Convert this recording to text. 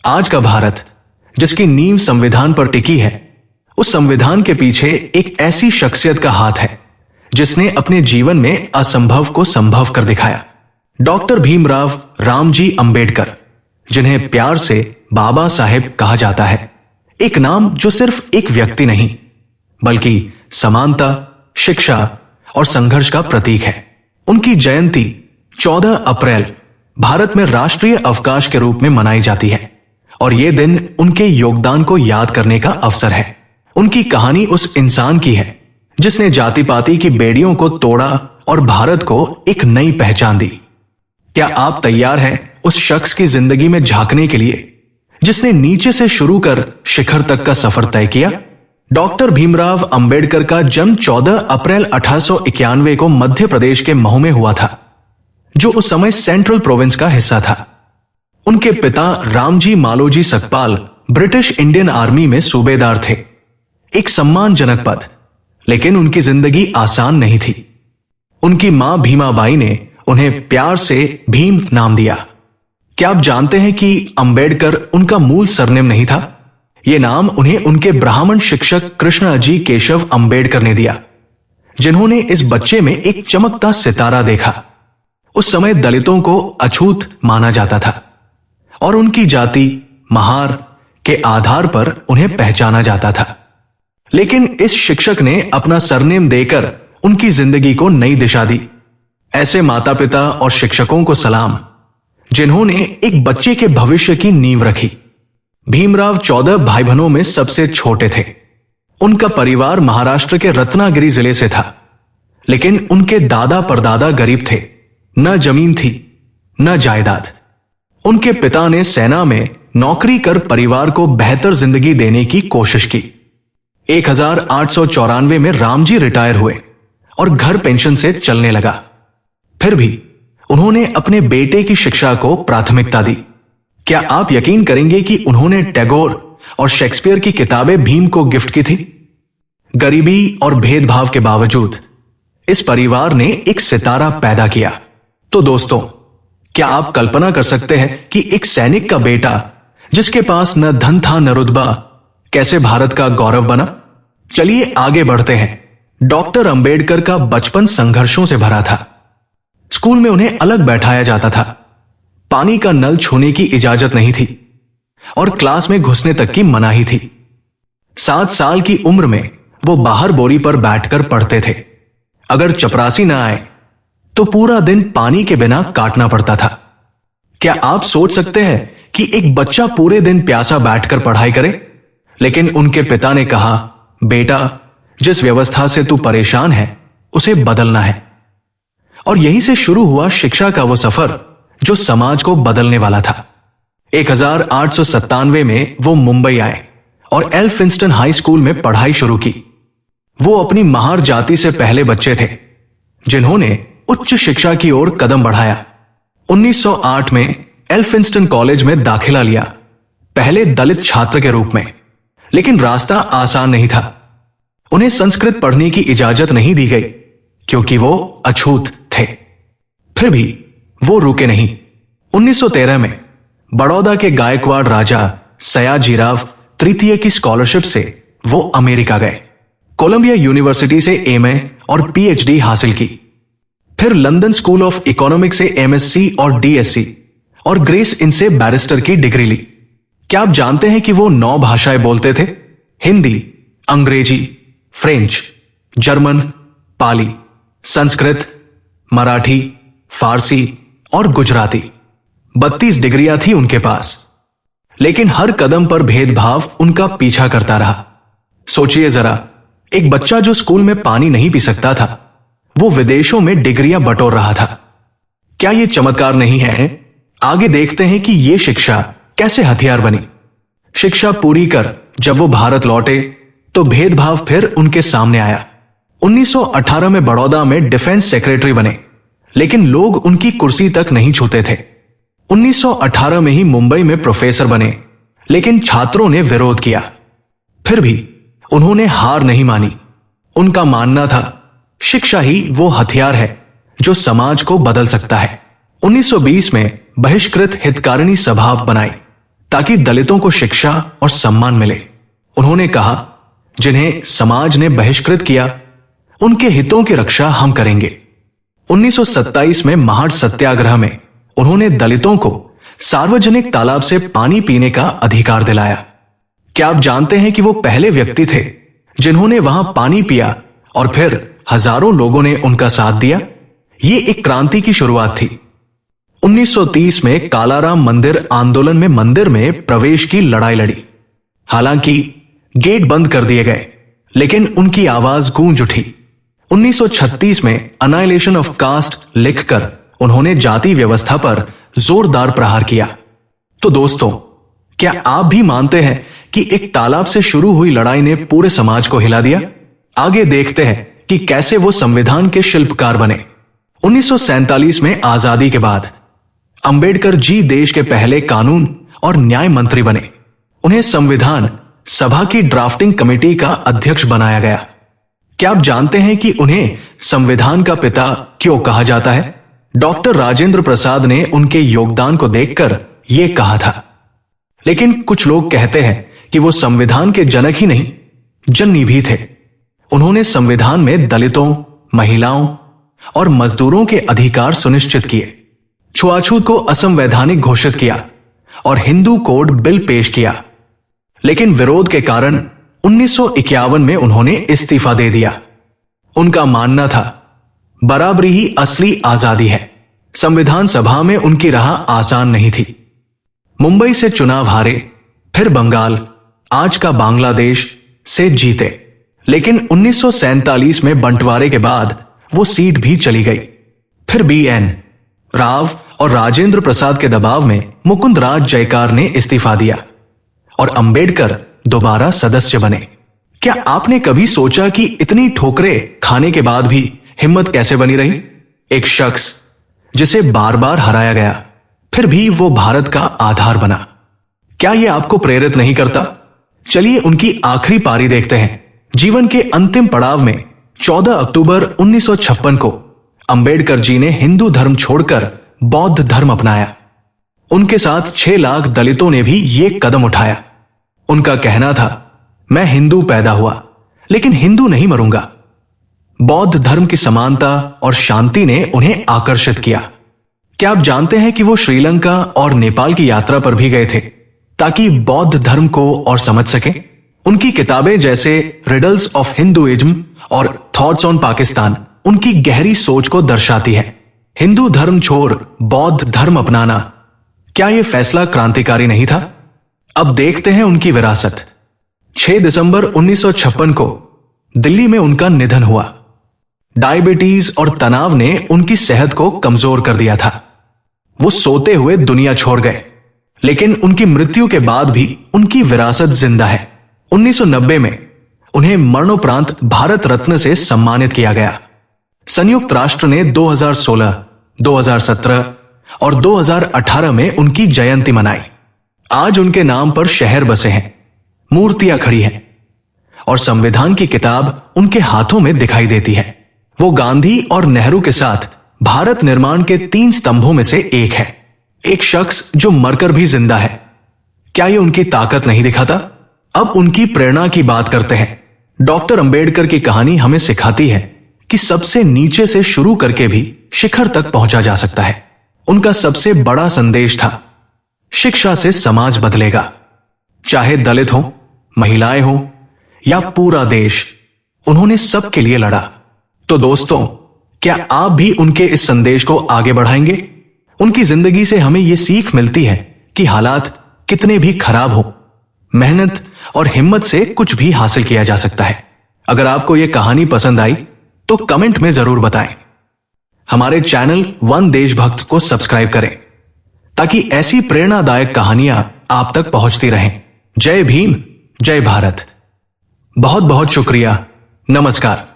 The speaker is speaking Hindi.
आज का भारत, जिसकी नींव संविधान पर टिकी है, उस संविधान के पीछे एक ऐसी शख्सियत का हाथ है जिसने अपने जीवन में असंभव को संभव कर दिखाया। डॉक्टर भीमराव रामजी अंबेडकर, जिन्हें प्यार से बाबा साहेब कहा जाता है, एक नाम जो सिर्फ एक व्यक्ति नहीं बल्कि समानता, शिक्षा और संघर्ष का प्रतीक है। उनकी जयंती 14 अप्रैल भारत में राष्ट्रीय अवकाश के रूप में मनाई जाती है और यह दिन उनके योगदान को याद करने का अवसर है। उनकी कहानी उस इंसान की है जिसने जाति पाति की बेड़ियों को तोड़ा और भारत को एक नई पहचान दी। क्या आप तैयार हैं उस शख्स की जिंदगी में झांकने के लिए जिसने नीचे से शुरू कर शिखर तक का सफर तय किया? डॉक्टर भीमराव अंबेडकर का जन्म 14 अप्रैल 1891 को मध्य प्रदेश के महू में हुआ था, जो उस समय सेंट्रल प्रोविंस का हिस्सा था। उनके पिता Ramji Maloji Sakpal British Indian army में सूबेदार थे, एक सम्मानजनक पद, लेकिन उनकी जिंदगी आसान नहीं थी। उनकी मां भीमाबाई ने उन्हें प्यार से भीम नाम दिया। क्या आप जानते हैं कि अंबेडकर उनका मूल सरनेम नहीं था? यह नाम उन्हें उनके ब्राह्मण शिक्षक कृष्णाजी केशव अंबेडकर ने दिया, जिन्होंने इस बच्चे में एक चमकता सितारा देखा। उस समय दलितों को अछूत माना जाता था और उनकी जाति, महार के आधार पर उन्हें पहचाना जाता था। लेकिन इस शिक्षक ने अपना सरनेम देकर उनकी जिंदगी को नई दिशा दी। ऐसे माता पिता और शिक्षकों को सलाम, जिन्होंने एक बच्चे के भविष्य की नींव रखी। भीमराव 14 भाई बहनों में सबसे छोटे थे। उनका परिवार महाराष्ट्र के रत्नागिरी जिले से था, लेकिन उनके दादा परदादा गरीब थे। न जमीन थी, न जायदाद। उनके पिता ने सेना में नौकरी कर परिवार को बेहतर जिंदगी देने की कोशिश की। 1894 में रामजी रिटायर हुए और घर पेंशन से चलने लगा। फिर भी उन्होंने अपने बेटे की शिक्षा को प्राथमिकता दी। क्या आप यकीन करेंगे कि उन्होंने टैगोर और शेक्सपियर की किताबें भीम को गिफ्ट की थी? गरीबी और भेदभाव के बावजूद इस परिवार ने एक सितारा पैदा किया। तो दोस्तों, क्या आप कल्पना कर सकते हैं कि एक सैनिक का बेटा, जिसके पास न धन था न रुतबा, कैसे भारत का गौरव बना? चलिए आगे बढ़ते हैं। डॉक्टर अंबेडकर का बचपन संघर्षों से भरा था। स्कूल में उन्हें अलग बैठाया जाता था, पानी का नल छूने की इजाजत नहीं थी और क्लास में घुसने तक की मनाही थी। 7 साल की उम्र में वो बाहर बोरी पर बैठकर पढ़ते थे। अगर चपरासी ना आए तो पूरा दिन पानी के बिना काटना पड़ता था। क्या आप सोच सकते हैं कि एक बच्चा पूरे दिन प्यासा बैठकर पढ़ाई करे? लेकिन उनके पिता ने कहा, बेटा, जिस व्यवस्था से तू परेशान है उसे बदलना है। और यहीं से शुरू हुआ शिक्षा का वो सफर जो समाज को बदलने वाला था। 1897 में वो मुंबई आए और एल्फिंस्टन हाई स्कूल में पढ़ाई शुरू की। वो अपनी महार जाति से पहले बच्चे थे जिन्होंने उच्च शिक्षा की ओर कदम बढ़ाया। 1908 में एल्फिंस्टन कॉलेज में दाखिला लिया, पहले दलित छात्र के रूप में। लेकिन रास्ता आसान नहीं था। उन्हें संस्कृत पढ़ने की इजाजत नहीं दी गई क्योंकि वो अछूत थे। फिर भी वो रुके नहीं। 1913 में बड़ौदा के गायकवाड़ राजा सयाजीराव तृतीय की स्कॉलरशिप से वो अमेरिका गए। कोलंबिया यूनिवर्सिटी से एमए और पीएचडी हासिल की। फिर लंदन स्कूल ऑफ इकोनॉमिक्स से एमएससी और डीएससी और ग्रेस इन से बैरिस्टर की डिग्री ली। क्या आप जानते हैं कि वो 9 भाषाएं बोलते थे? हिंदी, अंग्रेजी, फ्रेंच, जर्मन, पाली, संस्कृत, मराठी, फारसी और गुजराती। 32 डिग्रियां थी उनके पास। लेकिन हर कदम पर भेदभाव उनका पीछा करता रहा। सोचिए जरा, एक बच्चा जो स्कूल में पानी नहीं पी सकता था, वो विदेशों में डिग्रियां बटोर रहा था। क्या यह चमत्कार नहीं है? आगे देखते हैं कि यह शिक्षा कैसे हथियार बनी। शिक्षा पूरी कर जब वो भारत लौटे तो भेदभाव फिर उनके सामने आया। 1918 में बड़ौदा में डिफेंस सेक्रेटरी बने, लेकिन लोग उनकी कुर्सी तक नहीं छूते थे। 1918 में ही मुंबई में प्रोफेसर बने, लेकिन छात्रों ने विरोध किया। फिर भी उन्होंने हार नहीं मानी। उनका मानना था, शिक्षा ही वो हथियार है जो समाज को बदल सकता है। 1920 में बहिष्कृत हितकारिणी सभा बनाई ताकि दलितों को शिक्षा और सम्मान मिले। उन्होंने कहा, जिन्हें समाज ने बहिष्कृत किया, उनके हितों की रक्षा हम करेंगे। 1927 में महाड़ सत्याग्रह में उन्होंने दलितों को सार्वजनिक तालाब से पानी पीने का अधिकार दिलाया। क्या आप जानते हैं कि वो पहले व्यक्ति थे जिन्होंने वहां पानी पिया और फिर हजारों लोगों ने उनका साथ दिया? ये एक क्रांति की शुरुआत थी। 1930 में कालाराम मंदिर आंदोलन में मंदिर में प्रवेश की लड़ाई लड़ी। हालांकि गेट बंद कर दिए गए, लेकिन उनकी आवाज गूंज उठी। 1936 में अनाइलेशन ऑफ कास्ट लिखकर उन्होंने जाति व्यवस्था पर जोरदार प्रहार किया। तो दोस्तों, क्या आप भी मानते हैं कि एक तालाब से शुरू हुई लड़ाई ने पूरे समाज को हिला दिया? आगे देखते हैं कि कैसे वो संविधान के शिल्पकार बने। 1947 में आजादी के बाद अंबेडकर जी देश के पहले कानून और न्याय मंत्री बने। उन्हें संविधान सभा की ड्राफ्टिंग कमेटी का अध्यक्ष बनाया गया। क्या आप जानते हैं कि उन्हें संविधान का पिता क्यों कहा जाता है? डॉक्टर राजेंद्र प्रसाद ने उनके योगदान को देखकर यह कहा था। लेकिन कुछ लोग कहते हैं कि वो संविधान के जनक ही नहीं, जननी भी थे। उन्होंने संविधान में दलितों, महिलाओं और मजदूरों के अधिकार सुनिश्चित किए, छुआछूत को असंवैधानिक घोषित किया और हिंदू कोड बिल पेश किया। लेकिन विरोध के कारण 1951 में उन्होंने इस्तीफा दे दिया। उनका मानना था, बराबरी ही असली आजादी है। संविधान सभा में उनकी राह आसान नहीं थी। मुंबई से चुनाव हारे, फिर बंगाल, आज का बांग्लादेश से जीते, लेकिन 1947 में बंटवारे के बाद वो सीट भी चली गई। फिर BN राव और राजेंद्र प्रसाद के दबाव में मुकुंद राज जयकार ने इस्तीफा दिया और अंबेडकर दोबारा सदस्य बने। क्या आपने कभी सोचा कि इतनी ठोकरें खाने के बाद भी हिम्मत कैसे बनी रही? एक शख्स जिसे बार बार हराया गया, फिर भी वो भारत का आधार बना। क्या यह आपको प्रेरित नहीं करता? चलिए उनकी आखिरी पारी देखते हैं। जीवन के अंतिम पड़ाव में 14 अक्टूबर 1956 को अंबेडकर जी ने हिंदू धर्म छोड़कर बौद्ध धर्म अपनाया। उनके साथ 6 लाख दलितों ने भी ये कदम उठाया। उनका कहना था, मैं हिंदू पैदा हुआ, लेकिन हिंदू नहीं मरूंगा। बौद्ध धर्म की समानता और शांति ने उन्हें आकर्षित किया। क्या आप जानते हैं कि वो श्रीलंका और नेपाल की यात्रा पर भी गए थे ताकि बौद्ध धर्म को और समझ सकें? उनकी किताबें जैसे रिडल्स ऑफ हिंदुइज्म और थॉट्स ऑन पाकिस्तान उनकी गहरी सोच को दर्शाती है। हिंदू धर्म छोड़ बौद्ध धर्म अपनाना, क्या यह फैसला क्रांतिकारी नहीं था? अब देखते हैं उनकी विरासत। 6 दिसंबर 1956 को दिल्ली में उनका निधन हुआ। डायबिटीज और तनाव ने उनकी सेहत को कमजोर कर दिया था। वो सोते हुए दुनिया छोड़ गए, लेकिन उनकी मृत्यु के बाद भी उनकी विरासत जिंदा है। 1990 में उन्हें मरणोपरांत भारत रत्न से सम्मानित किया गया। संयुक्त राष्ट्र ने 2016, 2017 और 2018 में उनकी जयंती मनाई। आज उनके नाम पर शहर बसे हैं, मूर्तियां खड़ी हैं और संविधान की किताब उनके हाथों में दिखाई देती है। वो गांधी और नेहरू के साथ भारत निर्माण के 3 स्तंभों में से एक है। एक शख्स जो मरकर भी जिंदा है। क्या ये उनकी ताकत नहीं दिखाता? अब उनकी प्रेरणा की बात करते हैं। डॉक्टर अंबेडकर की कहानी हमें सिखाती है कि सबसे नीचे से शुरू करके भी शिखर तक पहुंचा जा सकता है। उनका सबसे बड़ा संदेश था, शिक्षा से समाज बदलेगा। चाहे दलित हो, महिलाएं हो या पूरा देश, उन्होंने सबके लिए लड़ा। तो दोस्तों, क्या आप भी उनके इस संदेश को आगे बढ़ाएंगे? उनकी जिंदगी से हमें यह सीख मिलती है कि हालात कितने भी खराब हो, मेहनत और हिम्मत से कुछ भी हासिल किया जा सकता है। अगर आपको यह कहानी पसंद आई तो कमेंट में जरूर बताएं। हमारे चैनल वन देशभक्त को सब्सक्राइब करें ताकि ऐसी प्रेरणादायक कहानियां आप तक पहुंचती रहें। जय भीम, जय भारत। बहुत बहुत शुक्रिया। नमस्कार।